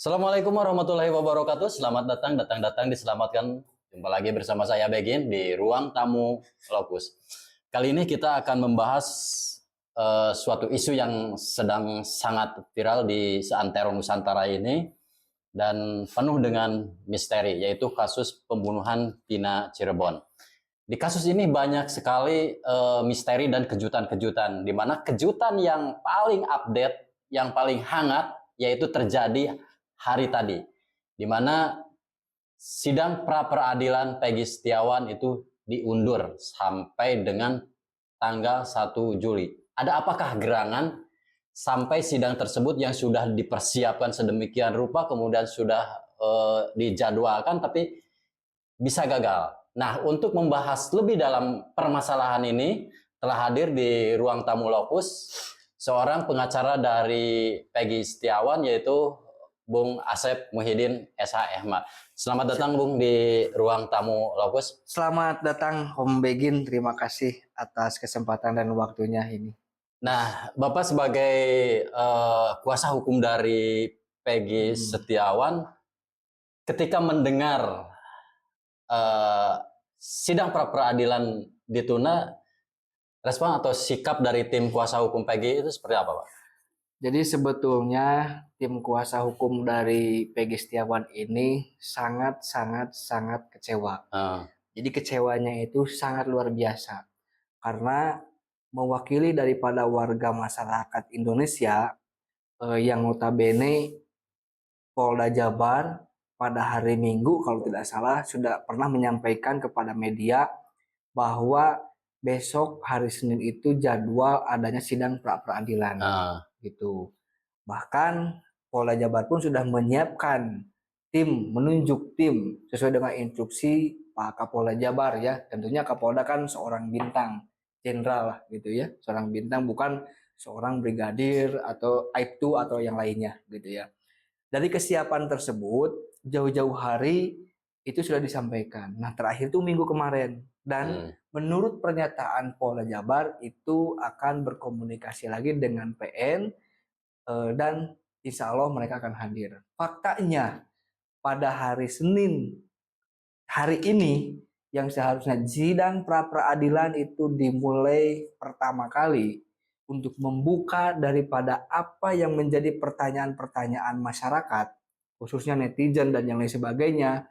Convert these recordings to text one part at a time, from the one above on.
Assalamualaikum warahmatullahi wabarakatuh. Selamat datang, diselamatkan. Jumpa lagi bersama saya Begin di Ruang Tamu Lokus. Kali ini kita akan membahas suatu isu yang sedang sangat viral di seantero Nusantara ini dan penuh dengan misteri, yaitu kasus pembunuhan Vina Cirebon. Di kasus ini banyak sekali misteri dan kejutan-kejutan, di mana kejutan yang paling update, yang paling hangat, yaitu terjadi hari tadi, di mana sidang pra-peradilan Peggy Setiawan itu diundur sampai dengan tanggal 1 Juli. Ada apakah gerangan sampai sidang tersebut yang sudah dipersiapkan sedemikian rupa, kemudian sudah dijadwalkan, tapi bisa gagal. Nah, untuk membahas lebih dalam permasalahan ini, telah hadir di ruang tamu Lokus seorang pengacara dari Peggy Setiawan, yaitu Bung Asep Muhyiddin SHMA. Selamat datang Bung di ruang tamu Lokus. Selamat datang Om Begin, terima kasih atas kesempatan dan waktunya ini. Nah, Bapak sebagai kuasa hukum dari Peggy Setiawan, ketika mendengar sidang pra-peradilan ditunda, respon atau sikap dari tim kuasa hukum Peggy itu seperti apa, Pak? Jadi sebetulnya tim kuasa hukum dari Peggy Setiawan ini sangat kecewa. Jadi kecewanya itu sangat luar biasa. Karena mewakili daripada warga masyarakat Indonesia yang notabene Polda Jabar pada hari Minggu kalau tidak salah sudah pernah menyampaikan kepada media bahwa besok hari Senin itu jadwal adanya sidang pra-peradilan gitu. Bahkan Polda Jabar pun sudah menyiapkan menunjuk tim sesuai dengan instruksi Pak Kapolda Jabar ya. Tentunya Kapolda kan seorang bintang jenderal lah gitu ya, seorang bintang bukan seorang brigadir atau aibtu atau yang lainnya gitu ya. Dari kesiapan tersebut jauh-jauh hari itu sudah disampaikan. Nah, terakhir itu minggu kemarin dan menurut pernyataan Polda Jabar itu akan berkomunikasi lagi dengan PN dan insya Allah mereka akan hadir. Faktanya pada hari Senin hari ini yang seharusnya sidang pra-peradilan itu dimulai pertama kali untuk membuka daripada apa yang menjadi pertanyaan-pertanyaan masyarakat, khususnya netizen dan yang lain sebagainya,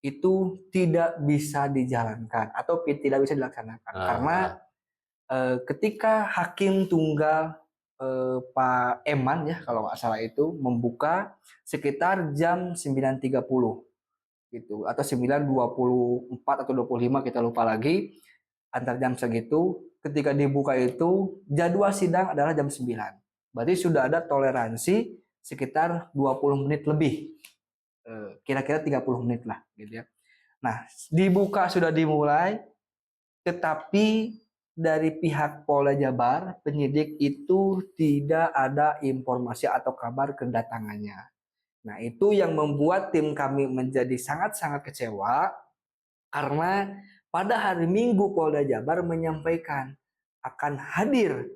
itu tidak bisa dijalankan atau tidak bisa dilaksanakan. Karena ketika Hakim Tunggal Pak Eman ya kalau nggak salah itu membuka sekitar jam 9.30 gitu atau 9.24 atau 25 kita lupa lagi, antar jam segitu. Ketika dibuka itu jadwal sidang adalah jam 9. Berarti sudah ada toleransi sekitar 20 menit lebih. Kira-kira 30 menit lah gitu ya. Nah, dibuka sudah dimulai, tetapi dari pihak Polda Jabar, penyidik itu tidak ada informasi atau kabar kedatangannya. Nah, itu yang membuat tim kami menjadi sangat-sangat kecewa karena pada hari Minggu Polda Jabar menyampaikan akan hadir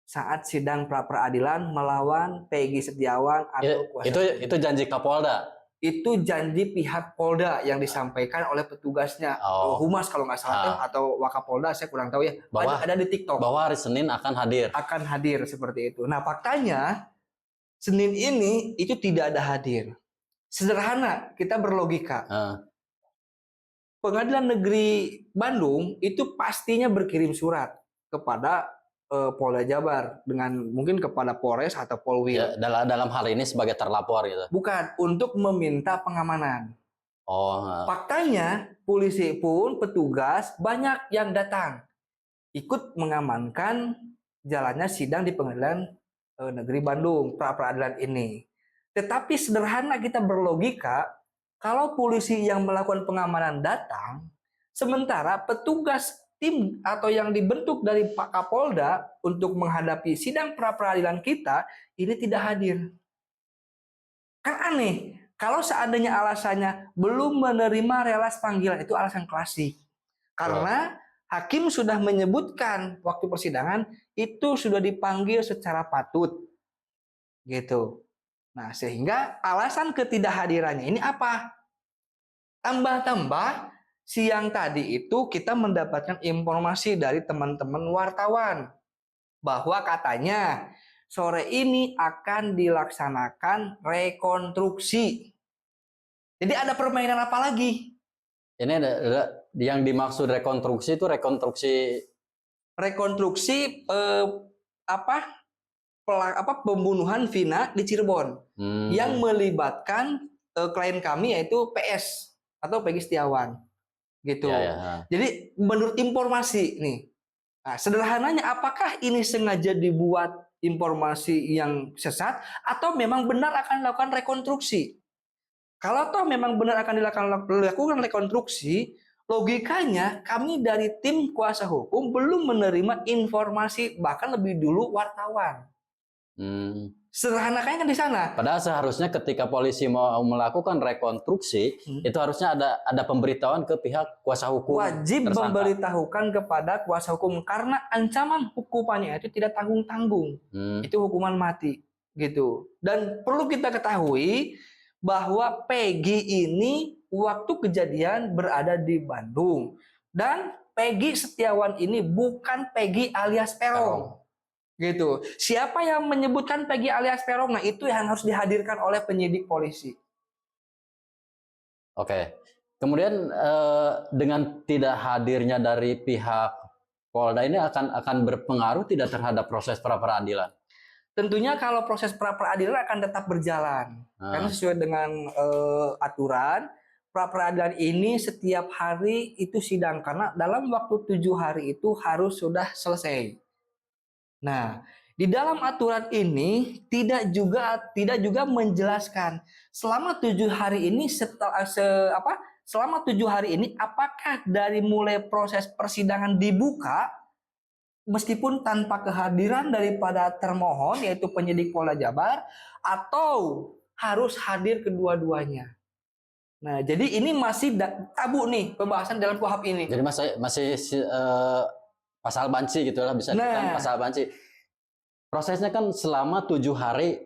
saat sidang pra-peradilan melawan Peggy Setiawan atau kuasa itu janji Kapolda. Itu janji pihak Polda yang disampaikan oleh petugasnya, Humas kalau nggak salah atau Wakapolda, saya kurang tahu ya. Bahwa ada di TikTok bahwa hari Senin akan hadir. Akan hadir seperti itu. Nah, faktanya Senin ini itu tidak ada hadir. Sederhana, kita berlogika. Pengadilan Negeri Bandung itu pastinya berkirim surat kepada Polda Jabar dengan mungkin kepada Polres atau Polwil. Ya, dalam hal ini sebagai terlapor gitu. Bukan, untuk meminta pengamanan. Faktanya polisi pun petugas banyak yang datang ikut mengamankan jalannya sidang di Pengadilan Negeri Bandung pra-peradilan ini. Tetapi sederhana kita berlogika, kalau polisi yang melakukan pengamanan datang, sementara petugas tim atau yang dibentuk dari Pak Kapolda untuk menghadapi sidang pra-peradilan kita ini tidak hadir. Kan aneh, kalau seandainya alasannya belum menerima relas panggilan, itu alasan klasik. Karena hakim sudah menyebutkan waktu persidangan itu sudah dipanggil secara patut. Gitu. Nah, sehingga alasan ketidakhadirannya ini apa? Tambah-tambah siang tadi itu kita mendapatkan informasi dari teman-teman wartawan bahwa katanya sore ini akan dilaksanakan rekonstruksi. Jadi ada permainan apa lagi? Ini yang dimaksud rekonstruksi itu Rekonstruksi pembunuhan Vina di Cirebon yang melibatkan klien kami yaitu PS atau Peggy Setiawan gitu. Ya. Jadi menurut informasi nih, nah, sederhananya apakah ini sengaja dibuat informasi yang sesat atau memang benar akan dilakukan rekonstruksi? Kalau toh memang benar akan dilakukan rekonstruksi, logikanya kami dari tim kuasa hukum belum menerima informasi bahkan lebih dulu wartawan. Sederhanakannya kan di sana. Padahal seharusnya ketika polisi mau melakukan rekonstruksi, itu harusnya ada pemberitahuan ke pihak kuasa hukum. Wajib memberitahukan kepada kuasa hukum karena ancaman hukumannya itu tidak tanggung-tanggung. Itu hukuman mati gitu. Dan perlu kita ketahui bahwa Peggy ini waktu kejadian berada di Bandung dan Peggy Setiawan ini bukan Peggy alias Peron. Gitu. Siapa yang menyebutkan Peggy alias Peron? Nah, itu yang harus dihadirkan oleh penyidik polisi. Oke. Kemudian dengan tidak hadirnya dari pihak Polda ini akan berpengaruh tidak terhadap proses pra peradilan? Tentunya kalau proses pra peradilan akan tetap berjalan. Karena sesuai dengan aturan, pra peradilan ini setiap hari itu sidang karena dalam waktu 7 hari itu harus sudah selesai. Nah, di dalam aturan ini tidak juga menjelaskan selama 7 hari ini selama 7 hari ini apakah dari mulai proses persidangan dibuka meskipun tanpa kehadiran daripada termohon yaitu penyidik Polda Jabar atau harus hadir kedua-duanya. Nah, jadi ini masih tabu nih pembahasan dalam KUHP ini. Jadi masih pasal banci gitu lah, bisa dikatakan pasal banci. Prosesnya kan selama 7 hari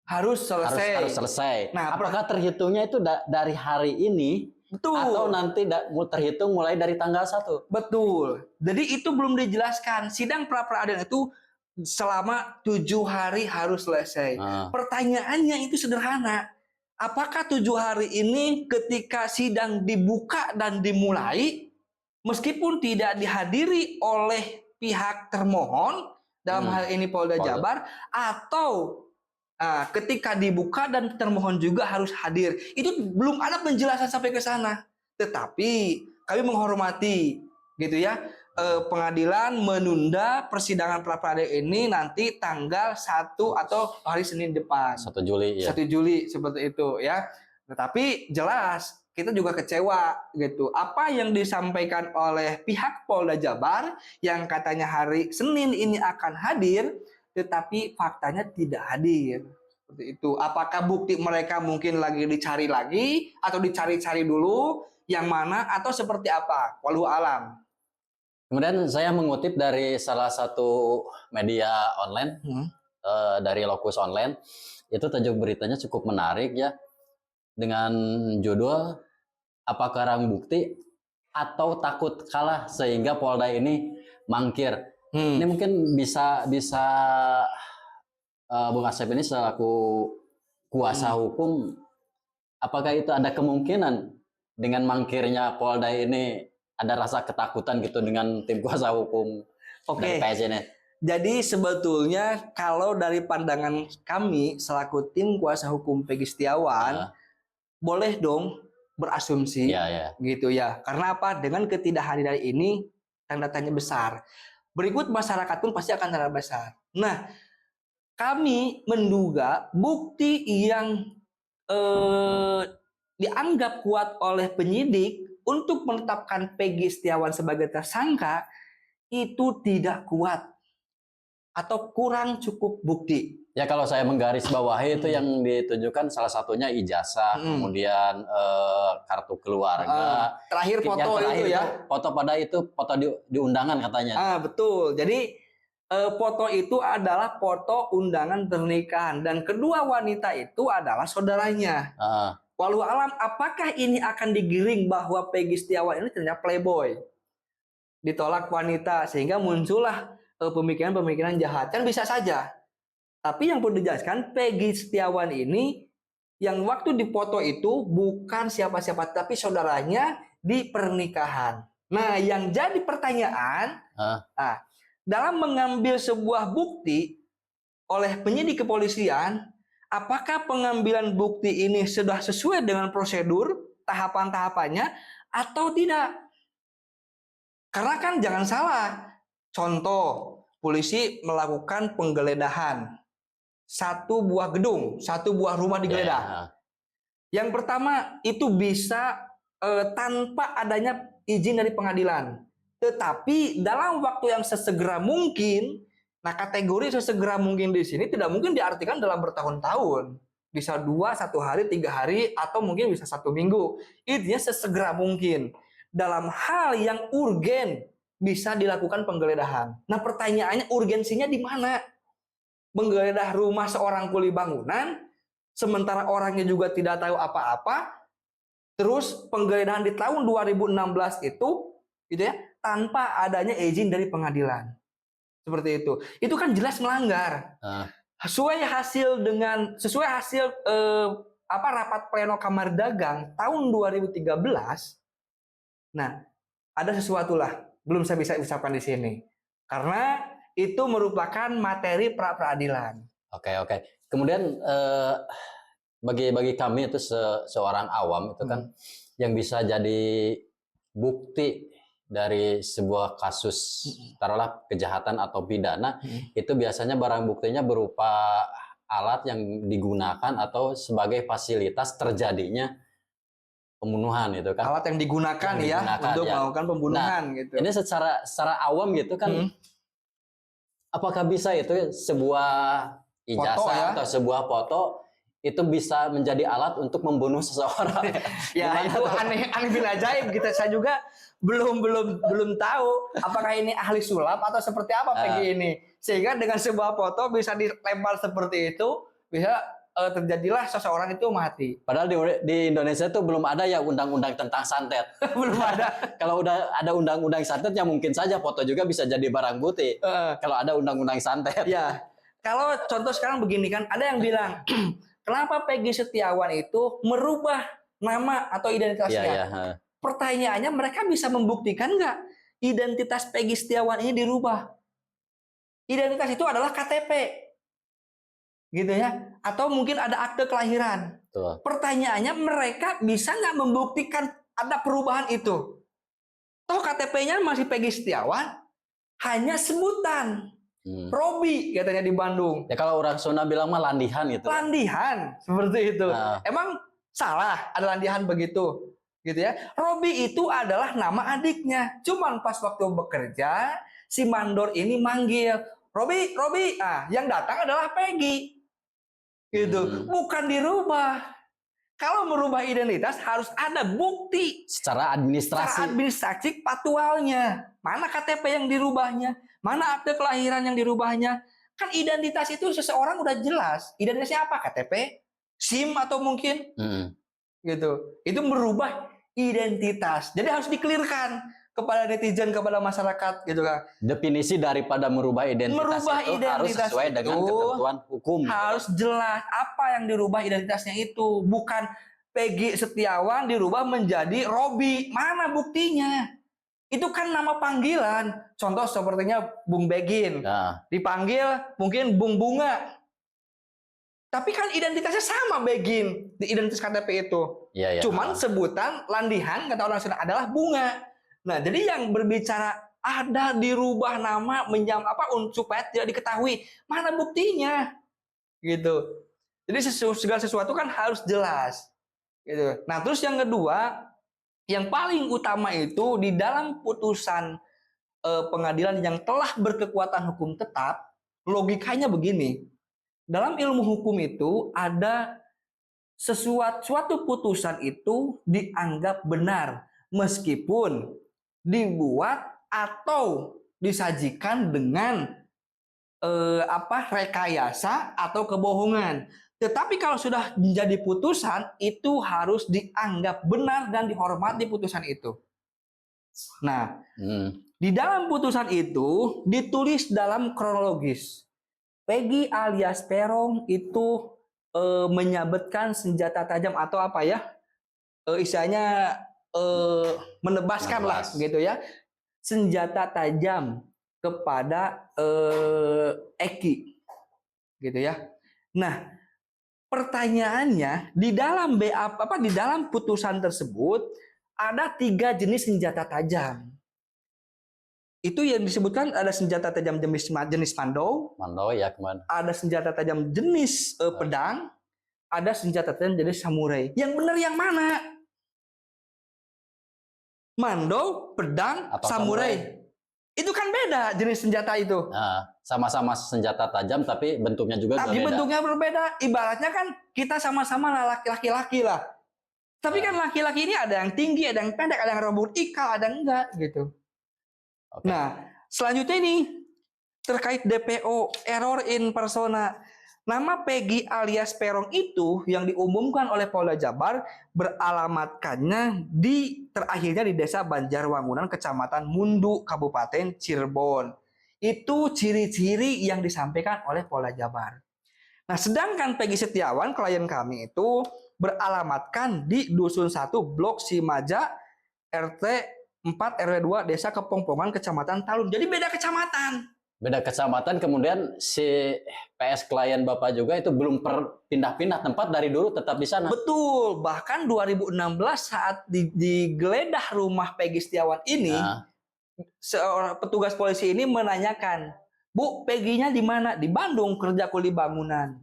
harus selesai. Nah, apakah terhitungnya itu dari hari ini? Betul. Atau nanti terhitung mulai dari tanggal 1? Betul. Jadi itu belum dijelaskan. Sidang pra peradilan itu selama 7 hari harus selesai. Pertanyaannya itu sederhana. Apakah 7 hari ini ketika sidang dibuka dan dimulai, meskipun tidak dihadiri oleh pihak termohon, dalam hal ini Polda Jabar, atau ketika dibuka dan termohon juga harus hadir. Itu belum ada penjelasan sampai ke sana. Tetapi kami menghormati gitu ya, pengadilan menunda persidangan pra peradilan ini nanti tanggal 1 atau hari Senin depan. 1 Juli ya. 1 Juli seperti itu ya. Tetapi jelas kita juga kecewa gitu. Apa yang disampaikan oleh pihak Polda Jabar yang katanya hari Senin ini akan hadir, tetapi faktanya tidak hadir. Seperti itu. Apakah bukti mereka mungkin lagi dicari lagi atau dicari-cari dulu yang mana atau seperti apa? Wallahu alam. Kemudian saya mengutip dari salah satu media online, dari Lokus Online, itu tajuk beritanya cukup menarik ya, dengan judul "Apakah Barang Bukti atau Takut Kalah Sehingga Polda ini Mangkir?" Ini mungkin bisa Bung Asep ini selaku kuasa hukum, apakah itu ada kemungkinan dengan mangkirnya Polda ini ada rasa ketakutan gitu dengan tim kuasa hukum dari PS ini? Jadi sebetulnya kalau dari pandangan kami selaku tim kuasa hukum Peggy Setiawan, boleh dong berasumsi gitu ya. Karena apa? Dengan ketidakhadiran ini tanda tanya besar. Berikut masyarakat pun pasti akan tanda besar. Nah, kami menduga bukti yang dianggap kuat oleh penyidik untuk menetapkan Peggy Setiawan sebagai tersangka itu tidak kuat atau kurang cukup bukti. Ya, kalau saya menggarisbawahi itu yang ditujukan salah satunya ijazah, kemudian kartu keluarga. Terakhir foto itu ya. Foto pada itu foto di undangan katanya. Betul. Jadi foto itu adalah foto undangan pernikahan dan kedua wanita itu adalah saudaranya. Walau alam, apakah ini akan digiring bahwa Peggy Setiawan ini ternyata playboy, ditolak wanita, sehingga muncullah pemikiran-pemikiran jahat? Kan bisa saja. Tapi yang perlu dijelaskan, Peggy Setiawan ini yang waktu dipoto itu bukan siapa-siapa, tapi saudaranya di pernikahan. Nah, yang jadi pertanyaan, dalam mengambil sebuah bukti oleh penyidik kepolisian, apakah pengambilan bukti ini sudah sesuai dengan prosedur, tahapan-tahapannya, atau tidak? Karena kan jangan salah, contoh, polisi melakukan penggeledahan satu buah gedung, satu buah rumah digeledah. Yang pertama itu bisa tanpa adanya izin dari pengadilan. Tetapi dalam waktu yang sesegera mungkin, nah kategori sesegera mungkin di sini tidak mungkin diartikan dalam bertahun-tahun. Bisa 1 hari, 3 hari, atau mungkin bisa 1 minggu. Intinya sesegera mungkin. Dalam hal yang urgen bisa dilakukan penggeledahan. Nah pertanyaannya, urgensinya di mana? Menggeledah rumah seorang kuli bangunan, sementara orangnya juga tidak tahu apa-apa, terus penggeledahan di tahun 2016 itu, gitu ya, tanpa adanya izin dari pengadilan. Seperti itu kan jelas melanggar. Sesuai hasil rapat pleno Kamar Dagang tahun 2013. Nah, ada sesuatu lah, belum saya bisa ucapkan di sini. Karena itu merupakan materi pra-peradilan. Oke. Kemudian bagi kami itu seorang awam itu kan yang bisa jadi bukti dari sebuah kasus taruhlah kejahatan atau pidana, itu biasanya barang buktinya berupa alat yang digunakan atau sebagai fasilitas terjadinya pembunuhan itu kan. Alat yang digunakan untuk melakukan pembunuhan gitu. Ini secara awam gitu kan. Apakah bisa itu sebuah ijazah atau sebuah foto itu bisa menjadi alat untuk membunuh seseorang? Ya itu aneh bin ajaib gitu. Saya juga belum tahu apakah ini ahli sulap atau seperti apa Peggy ini. Sehingga dengan sebuah foto bisa dilempar seperti itu, bisa terjadilah seseorang itu mati. Padahal di Indonesia itu belum ada ya undang-undang tentang santet. Belum ada. Kalau udah ada undang-undang santet ya mungkin saja foto juga bisa jadi barang bukti. Kalau ada undang-undang santet. Ya. Kalau contoh sekarang begini kan, ada yang bilang, kenapa Peggy Setiawan itu merubah nama atau identitasnya? Pertanyaannya, mereka bisa membuktikan nggak identitas Peggy Setiawan ini dirubah? Identitas itu adalah KTP. Gitu ya, atau mungkin ada akte kelahiran. Pertanyaannya, mereka bisa nggak membuktikan ada perubahan itu? Toh KTP-nya masih Peggy Setiawan, hanya sebutan Robi katanya di Bandung. Ya kalau orang Sunda bilang mah landihan gitu. Landihan seperti itu. Emang salah ada landihan begitu, gitu ya? Robi itu adalah nama adiknya. Cuman pas waktu bekerja, si mandor ini manggil Robi. Yang datang adalah Peggy. Gitu, bukan dirubah. Kalau merubah identitas harus ada bukti secara administrasi patualnya. Mana KTP yang dirubahnya, mana akte kelahiran yang dirubahnya. Kan identitas itu seseorang udah jelas. Identitasnya apa? KTP, SIM atau mungkin gitu. Itu merubah identitas. Jadi harus dikelirkan kepada netizen, kepada masyarakat gitu kan. Definisi daripada merubah identitas harus sesuai dengan ketentuan hukum. Harus jelas apa yang dirubah identitasnya itu. Bukan Peggy Setiawan dirubah menjadi Robi. Mana buktinya? Itu kan nama panggilan. Contoh sepertinya Bung Begin. Dipanggil mungkin Bung Bunga. Tapi kan identitasnya sama Begin di identitas KTP itu. Cuman sebutan landihan kata orang Sunda adalah Bunga. Nah, jadi yang berbicara ada dirubah nama supaya tidak diketahui, mana buktinya, gitu. Jadi segala sesuatu kan harus jelas, gitu. Nah, terus yang kedua, yang paling utama itu di dalam putusan pengadilan yang telah berkekuatan hukum tetap, logikanya begini. Dalam ilmu hukum itu ada suatu putusan itu dianggap benar meskipun dibuat atau disajikan dengan rekayasa atau kebohongan. Tetapi kalau sudah menjadi putusan, itu harus dianggap benar dan dihormati putusan itu. Nah, di dalam putusan itu ditulis dalam kronologis. Peggy alias Peron itu menyabetkan senjata tajam atau apa ya? Istilahnya menebaskan lah gitu ya. Senjata tajam kepada Eki. Gitu ya. Nah, pertanyaannya di dalam di dalam putusan tersebut ada 3 jenis senjata tajam. Itu yang disebutkan ada senjata tajam jenis mandau. Mandau ya kemana? Ada senjata tajam jenis pedang. Ada senjata tajam jenis samurai. Yang benar yang mana? Mandau, pedang, atau samurai. Itu kan beda jenis senjata itu. Nah, sama-sama senjata tajam tapi bentuknya juga tapi berbeda. Bentuknya berbeda. Ibaratnya kan kita sama-sama laki-laki lah. Tapi kan laki-laki ini ada yang tinggi, ada yang pendek, ada yang rambut ikal, ada yang enggak gitu. Okay. Nah, selanjutnya ini terkait DPO, error in persona. Nama Peggy alias Peron itu yang diumumkan oleh Polda Jabar beralamatkannya terakhirnya di Desa Banjarwangunan, Kecamatan Mundu, Kabupaten Cirebon. Itu ciri-ciri yang disampaikan oleh Polda Jabar. Nah, sedangkan Peggy Setiawan, klien kami itu beralamatkan di Dusun 1, Blok Simaja, RT 4 RW 2, Desa Kepongpongan, Kecamatan Talun. Jadi beda kecamatan. Beda kecamatan, kemudian si PS klien Bapak juga itu belum pindah-pindah tempat, dari dulu tetap di sana. Betul, bahkan 2016 saat digeledah rumah Peggy Setiawan ini, seorang petugas polisi ini menanyakan, "Bu, Peggy-nya di mana?" "Di Bandung, kerja kuli bangunan."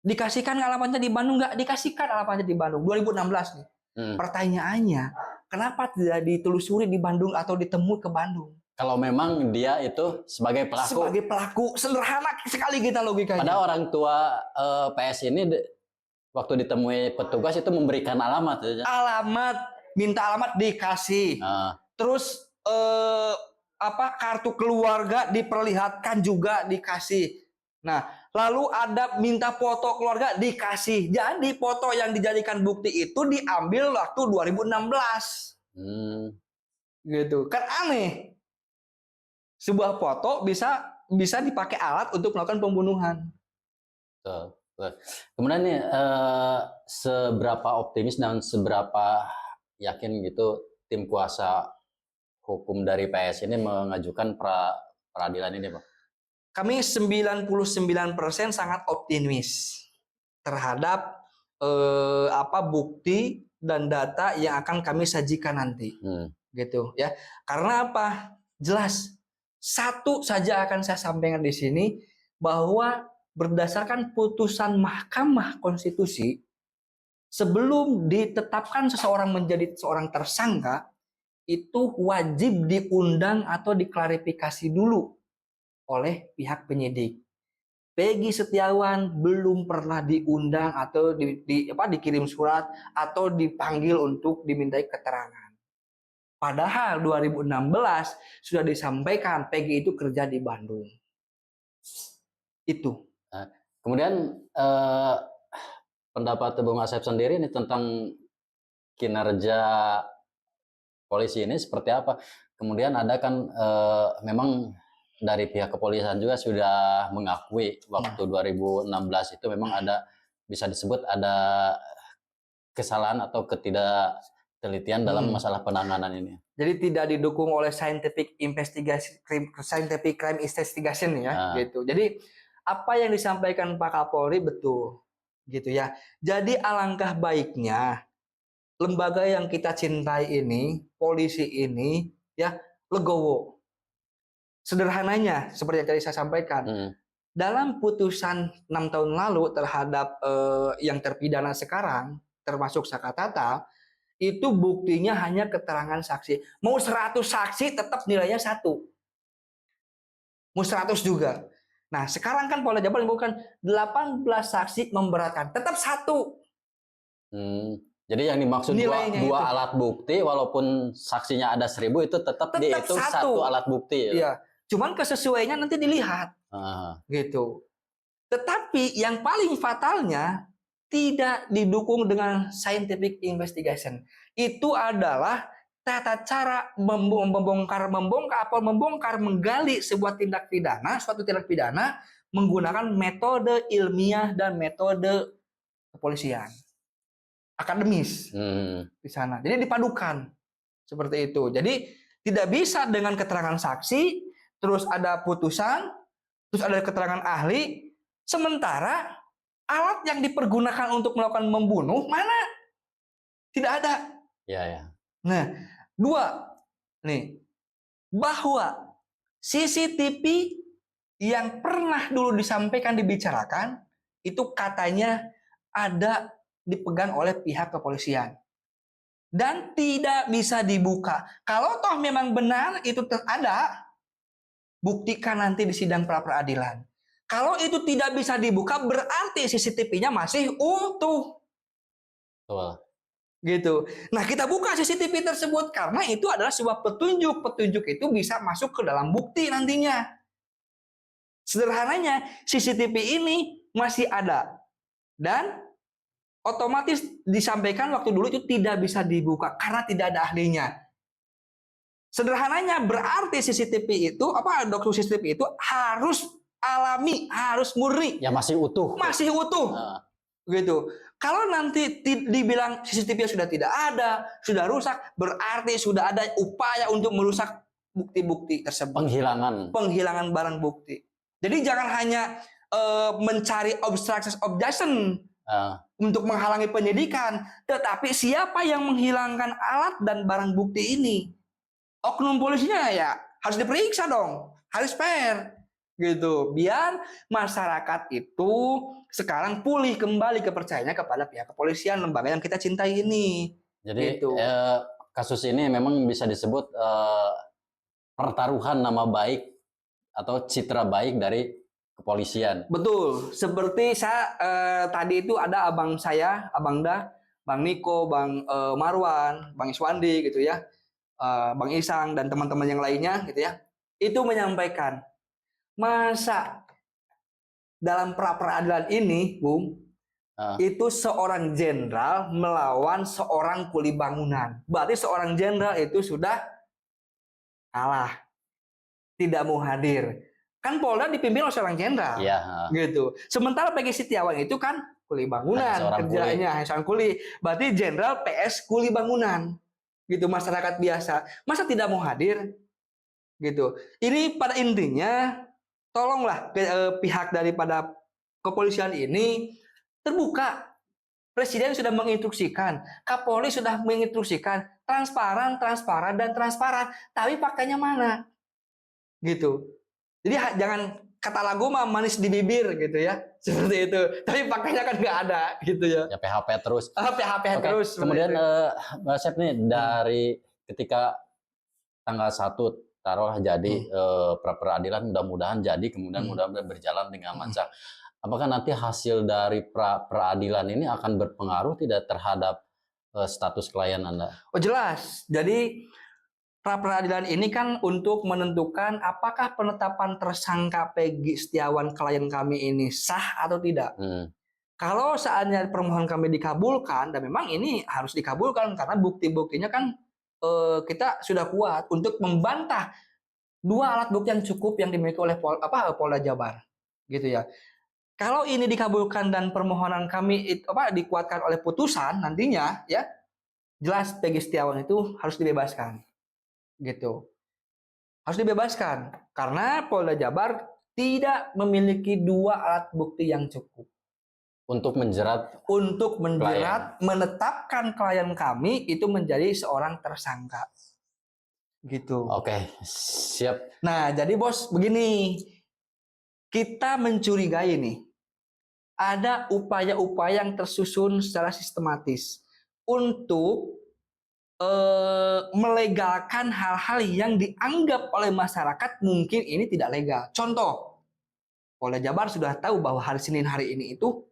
"Dikasihkan alamatnya di Bandung?" "Nggak dikasihkan alamatnya di Bandung." 2016 nih. Pertanyaannya, kenapa tidak ditelusuri di Bandung atau ditemui ke Bandung? Kalau memang dia itu sebagai pelaku. Sebagai pelaku, sederhana sekali kita logikanya. Padahal orang tua PS ini waktu ditemui petugas itu memberikan alamat. Alamat, minta alamat dikasih. Terus kartu keluarga diperlihatkan juga dikasih. Nah, lalu ada minta foto keluarga dikasih. Jadi foto yang dijadikan bukti itu diambil waktu 2016. Gitu. Kan aneh. Sebuah foto bisa dipakai alat untuk melakukan pembunuhan. Kemudian nih, seberapa optimis dan seberapa yakin gitu tim kuasa hukum dari PS ini mengajukan peradilan ini, Pak? Kami 99% sangat optimis terhadap bukti dan data yang akan kami sajikan nanti. Gitu ya. Karena apa? Jelas. Satu saja akan saya sampaikan di sini, bahwa berdasarkan putusan Mahkamah Konstitusi, sebelum ditetapkan seseorang menjadi seorang tersangka, itu wajib diundang atau diklarifikasi dulu oleh pihak penyidik. Peggy Setiawan belum pernah diundang atau dikirim surat atau dipanggil untuk dimintai keterangan. Padahal 2016 sudah disampaikan Peggy itu kerja di Bandung. Itu. Nah, kemudian pendapat Bung Asep sendiri ini tentang kinerja polisi ini seperti apa? Kemudian ada kan memang dari pihak kepolisian juga sudah mengakui waktu 2016 itu memang ada, bisa disebut ada kesalahan atau ketidaktelitian dalam masalah penanganan ini. Jadi tidak didukung oleh scientific crime investigation ya, gitu. Jadi apa yang disampaikan Pak Kapolri betul, gitu ya. Jadi alangkah baiknya lembaga yang kita cintai ini, polisi ini, ya legowo. Sederhananya seperti yang tadi saya sampaikan, dalam putusan 6 tahun lalu terhadap yang terpidana sekarang, termasuk Sakatata, itu buktinya hanya keterangan saksi. Mau 100 saksi tetap nilainya 1. Mau 100 juga. Nah, sekarang kan Polda Jabar bukan 18 saksi memberatkan, tetap 1. Jadi yang dimaksud dua alat bukti, walaupun saksinya ada 1000 itu tetap dihitung 1 alat bukti. Iya. Cuman kesesuaiannya nanti dilihat. Gitu. Tetapi yang paling fatalnya tidak didukung dengan scientific investigation. Itu adalah tata cara membongkar, menggali sebuah tindak pidana, suatu tindak pidana menggunakan metode ilmiah dan metode kepolisian, akademis di sana. Jadi dipadukan seperti itu. Jadi tidak bisa dengan keterangan saksi, terus ada putusan, terus ada keterangan ahli, sementara alat yang dipergunakan untuk melakukan membunuh mana? Tidak ada. Ya. Nah, dua nih, bahwa CCTV yang pernah dulu disampaikan dibicarakan itu katanya ada dipegang oleh pihak kepolisian dan tidak bisa dibuka. Kalau toh memang benar itu ada, buktikan nanti di sidang pra peradilan. Kalau itu tidak bisa dibuka berarti CCTV-nya masih utuh. Betul. Gitu. Nah, kita buka CCTV tersebut karena itu adalah sebuah petunjuk. Petunjuk itu bisa masuk ke dalam bukti nantinya. Sederhananya, CCTV ini masih ada dan otomatis disampaikan waktu dulu itu tidak bisa dibuka karena tidak ada ahlinya. Sederhananya berarti CCTV itu dokter CCTV itu harus alami, harus murni. Ya masih utuh. Masih utuh. Gitu. Kalau nanti dibilang CCTV sudah tidak ada, sudah rusak, berarti sudah ada upaya untuk merusak bukti-bukti tersebut. Penghilangan barang bukti. Jadi jangan hanya mencari obstruction of justice untuk menghalangi penyidikan, tetapi siapa yang menghilangkan alat dan barang bukti ini? Oknum polisinya ya harus diperiksa dong, harus fair. Gitu, biar masyarakat itu sekarang pulih kembali kepercayaannya kepada pihak kepolisian, lembaga yang kita cintai ini. Jadi gitu. Kasus ini memang bisa disebut pertaruhan nama baik atau citra baik dari kepolisian. Betul, seperti saya tadi itu ada abang saya, Abang Da, Bang Niko, Bang Marwan, Bang Iswandi gitu ya, Bang Isang dan teman-teman yang lainnya gitu ya, itu menyampaikan masa dalam pra peradilan ini, Bung, itu seorang jenderal melawan seorang kuli bangunan. Berarti seorang jenderal itu sudah kalah, tidak mau hadir. Kan Polda dipimpin oleh seorang jenderal, gitu. Sementara Peggy Setiawan itu kan kuli bangunan, kerjanya hanya seorang kuli. Berarti jenderal PS kuli bangunan, gitu. Masyarakat biasa, masa tidak mau hadir, gitu. Ini pada intinya, tolonglah pihak daripada kepolisian ini terbuka. Presiden sudah menginstruksikan, Kapolri sudah menginstruksikan, transparan, tapi faktanya mana, gitu. Jadi jangan kata lagu mah manis di bibir gitu ya, seperti itu. Tapi faktanya kan nggak ada gitu ya. Ya PHP terus. PHP terus. Kemudian Mbak Sep nih dari ketika tanggal 1 taruh jadi pra peradilan, mudah-mudahan jadi, kemudian mudah-mudahan berjalan dengan lancar. Apakah nanti hasil dari pra peradilan ini akan berpengaruh tidak terhadap status klien Anda? Oh jelas. Jadi pra peradilan ini kan untuk menentukan apakah penetapan tersangka Peggy Setiawan klien kami ini sah atau tidak. Kalau saatnya permohonan kami dikabulkan, dan memang ini harus dikabulkan karena bukti-buktinya kan kita sudah kuat untuk membantah 2 alat bukti yang cukup yang dimiliki oleh Polda Jabar, gitu ya. Kalau ini dikabulkan dan permohonan kami dikuatkan oleh putusan nantinya, ya jelas Peggy Setiawan itu harus dibebaskan. Gitu, harus dibebaskan karena Polda Jabar tidak memiliki 2 alat bukti yang cukup untuk menjerat, menetapkan klien kami itu menjadi seorang tersangka, gitu. Oke, siap. Nah, jadi bos begini, kita mencurigai nih ada upaya-upaya yang tersusun secara sistematis untuk melegalkan hal-hal yang dianggap oleh masyarakat mungkin ini tidak legal. Contoh, Polda Jabar sudah tahu bahwa hari Senin hari ini itu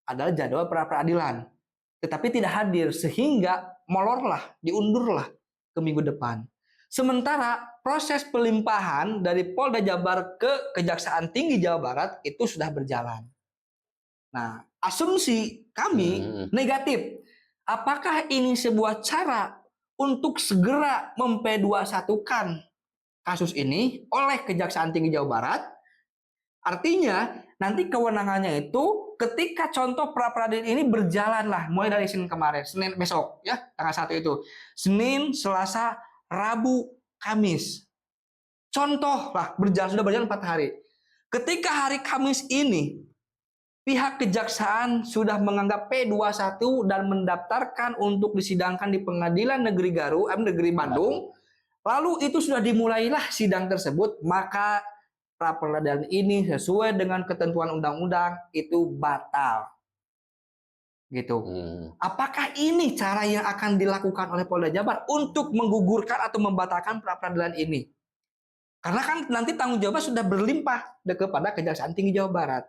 adalah jadwal pra peradilan, tetapi tidak hadir sehingga molorlah, diundurlah ke minggu depan. Sementara proses pelimpahan dari Polda Jabar ke Kejaksaan Tinggi Jawa Barat itu sudah berjalan. Nah, asumsi kami negatif. Apakah ini sebuah cara untuk segera memp21-kan kasus ini oleh Kejaksaan Tinggi Jawa Barat? Artinya, nanti kewenangannya itu ketika contoh pra-peradilan ini berjalanlah mulai dari Senin kemarin, Senin besok ya, tanggal 1 itu. Senin, Selasa, Rabu, Kamis. Contoh lah, sudah berjalan 4 hari. Ketika hari Kamis ini, pihak kejaksaan sudah menganggap P21 dan mendaftarkan untuk disidangkan di Pengadilan Negeri Bandung. Lalu itu sudah dimulailah sidang tersebut, maka pra-peradilan ini sesuai dengan ketentuan undang-undang itu batal. Gitu. Apakah ini cara yang akan dilakukan oleh Polda Jabar untuk menggugurkan atau membatalkan pra-peradilan ini? Karena kan nanti tanggung jawab sudah berlimpah kepada Kejaksaan Tinggi Jawa Barat.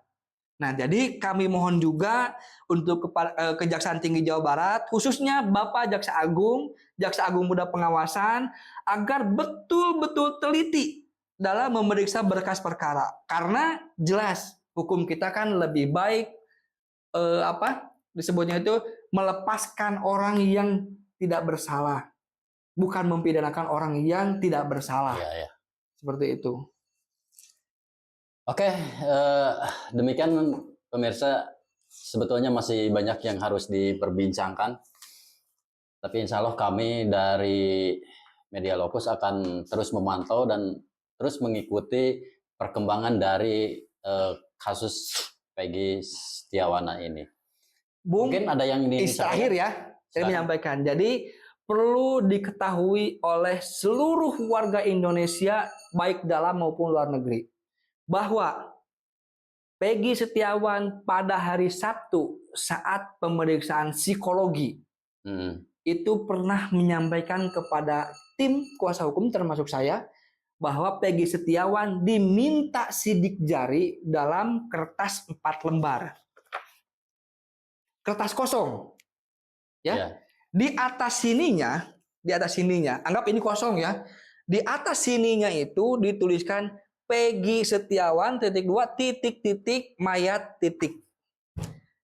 Nah, jadi kami mohon juga untuk Kejaksaan Tinggi Jawa Barat, khususnya Bapak Jaksa Agung Muda Pengawasan, agar betul-betul teliti dalam memeriksa berkas perkara. Karena jelas hukum kita kan lebih baik disebutnya itu melepaskan orang yang tidak bersalah, bukan mempidanakan orang yang tidak bersalah. Ya. Seperti itu. Oke, demikian pemirsa, sebetulnya masih banyak yang harus diperbincangkan. Tapi insya Allah kami dari Media Locus akan terus memantau dan terus mengikuti perkembangan dari kasus Peggy Setiawana ini. Bung, mungkin ada yang ini terakhir ya, saya menyampaikan. Jadi perlu diketahui oleh seluruh warga Indonesia baik dalam maupun luar negeri bahwa Peggy Setiawan pada hari Sabtu saat pemeriksaan psikologi itu pernah menyampaikan kepada tim kuasa hukum termasuk saya bahwa Peggy Setiawan diminta sidik jari dalam kertas 4 lembar. Kertas kosong. Ya. Yeah. Di atas sininya, anggap ini kosong ya. Di atas sininya itu dituliskan Peggy Setiawan _, mayat .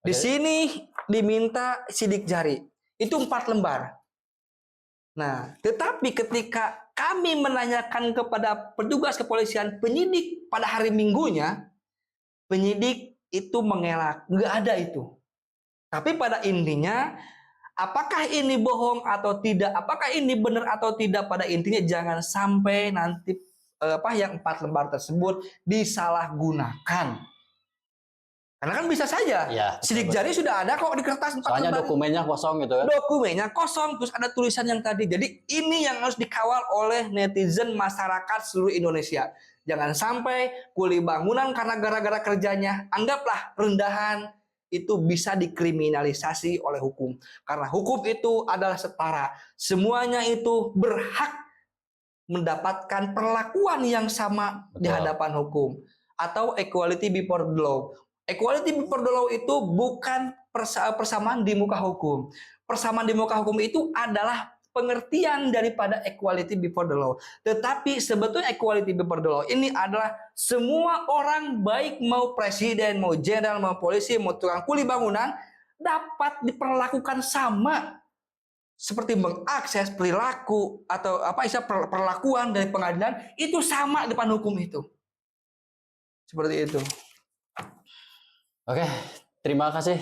Di sini diminta sidik jari. Itu 4 lembar. Nah, tetapi ketika kami menanyakan kepada petugas kepolisian penyidik pada hari Minggunya, penyidik itu mengelak, nggak ada itu. Tapi pada intinya, apakah ini bohong atau tidak, apakah ini benar atau tidak, pada intinya jangan sampai nanti yang 4 lembar tersebut disalahgunakan. Karena kan bisa saja ya, sidik jari sudah ada kok di kertas 4 soalnya lembar. Dokumennya kosong gitu kan. Dokumennya kosong, terus ada tulisan yang tadi. Jadi ini yang harus dikawal oleh netizen masyarakat seluruh Indonesia. Jangan sampai kuli bangunan karena gara-gara kerjanya, anggaplah rendahan, itu bisa dikriminalisasi oleh hukum. Karena hukum itu adalah setara. Semuanya itu berhak mendapatkan perlakuan yang sama. Betul. Di hadapan hukum. Atau equality before the law. Equality before the law itu bukan persamaan di muka hukum. Persamaan di muka hukum itu adalah pengertian daripada equality before the law. Tetapi sebetulnya equality before the law ini adalah semua orang, baik mau presiden, mau jenderal, mau polisi, mau tukang kuli bangunan, dapat diperlakukan sama. Seperti mengakses perilaku atau perlakuan dari pengadilan itu sama di depan hukum itu. Seperti itu. Oke, terima kasih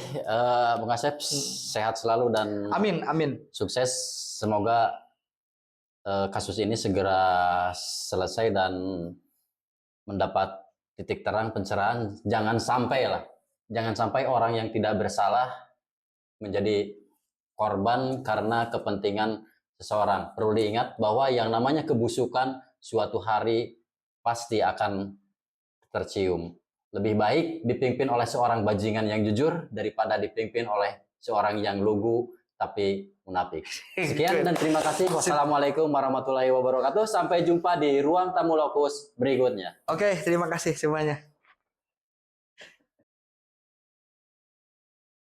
Bung Asep, sehat selalu dan amin. Sukses. Semoga kasus ini segera selesai dan mendapat titik terang pencerahan. Jangan sampai orang yang tidak bersalah menjadi korban karena kepentingan seseorang. Perlu diingat bahwa yang namanya kebusukan suatu hari pasti akan tercium. Lebih baik dipimpin oleh seorang bajingan yang jujur daripada dipimpin oleh seorang yang lugu tapi munafik. Sekian dan terima kasih. Wassalamualaikum warahmatullahi wabarakatuh. Sampai jumpa di ruang tamu Locus berikutnya. Oke, terima kasih semuanya.